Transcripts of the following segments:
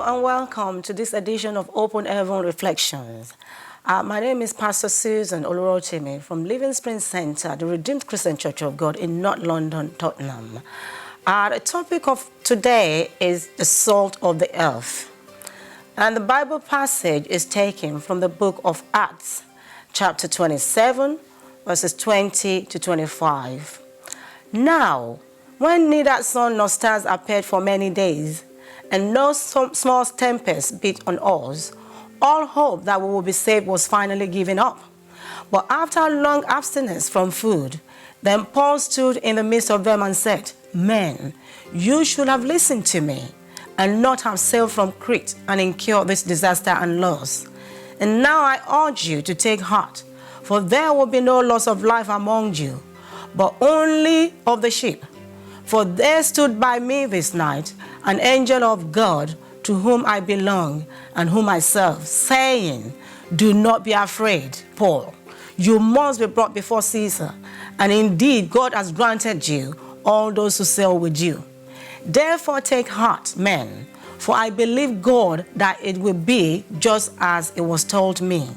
Hello and welcome to this edition of Open Heaven Reflections. My name is Pastor Susan Olurotimi from Living Spring Center, the Redeemed Christian Church of God in North London, Tottenham. The topic of today is the salt of the earth. And the Bible passage is taken from the book of Acts, chapter 27, verses 20 to 25. Now, when neither sun nor stars appeared for many days, and no small tempest beat on us, all hope that we will be saved was finally given up. But after long abstinence from food, then Paul stood in the midst of them and said, "Men, you should have listened to me, and not have sailed from Crete and incurred this disaster and loss. And now I urge you to take heart, for there will be no loss of life among you, but only of the ship. For there stood by me this night an angel of God, to whom I belong and whom I serve, saying, do not be afraid, Paul. You must be brought before Caesar, and indeed God has granted you all those who sail with you. Therefore take heart, men, for I believe God that it will be just as it was told me."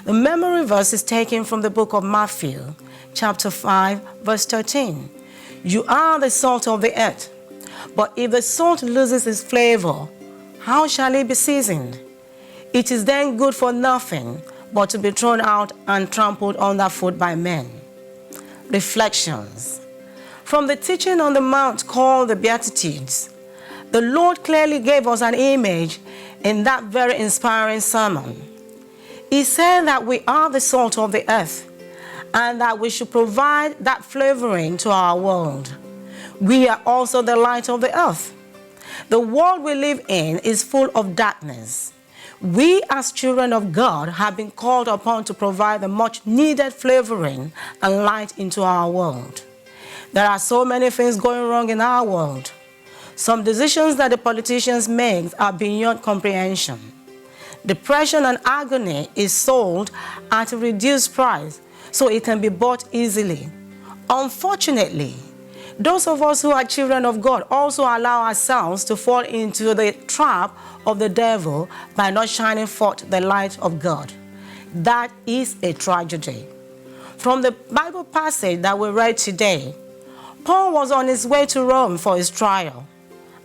The memory verse is taken from the book of Matthew, chapter 5, verse 13. "You are the salt of the earth, but if the salt loses its flavor, how shall it be seasoned? It is then good for nothing but to be thrown out and trampled underfoot by men." Reflections. From the teaching on the Mount called the Beatitudes, the Lord clearly gave us an image in that very inspiring sermon. He said that we are the salt of the earth, and that we should provide that flavoring to our world. We are also the light of the earth. The world we live in is full of darkness. We as children of God have been called upon to provide the much needed flavoring and light into our world. There are so many things going wrong in our world. Some decisions that the politicians make are beyond comprehension. Depression and agony is sold at a reduced price, so it can be bought easily. Unfortunately, those of us who are children of God also allow ourselves to fall into the trap of the devil by not shining forth the light of God. That is a tragedy. From the Bible passage that we read today, Paul was on his way to Rome for his trial.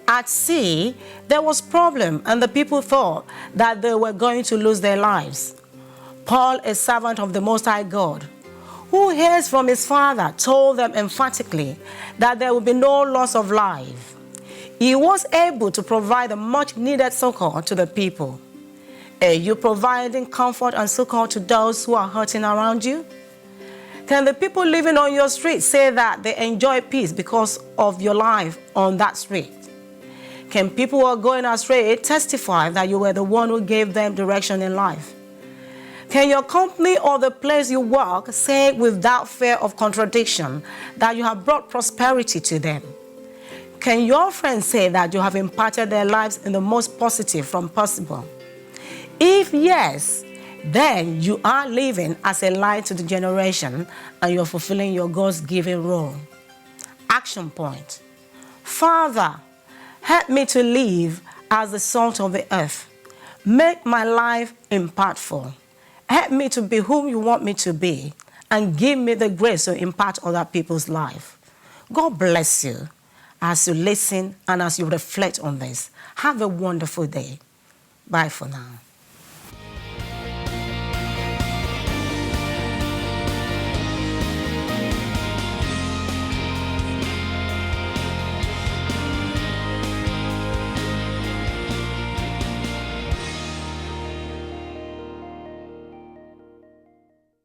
At sea, there was problem, and the people thought that they were going to lose their lives. Paul, a servant of the Most High God, who hears from his Father, told them emphatically that there would be no loss of life. He was able to provide the much needed succor to the people. Are you providing comfort and succor to those who are hurting around you? Can the people living on your street say that they enjoy peace because of your life on that street? Can people who are going astray testify that you were the one who gave them direction in life? Can your company or the place you work say without fear of contradiction that you have brought prosperity to them? Can your friends say that you have imparted their lives in the most positive form possible? If yes, then you are living as a light to the generation and you're fulfilling your God-given role. Action point. Father, help me to live as the salt of the earth. Make my life impactful. Help me to be whom you want me to be, and give me the grace to impact other people's life. God bless you as you listen and as you reflect on this. Have a wonderful day. Bye for now.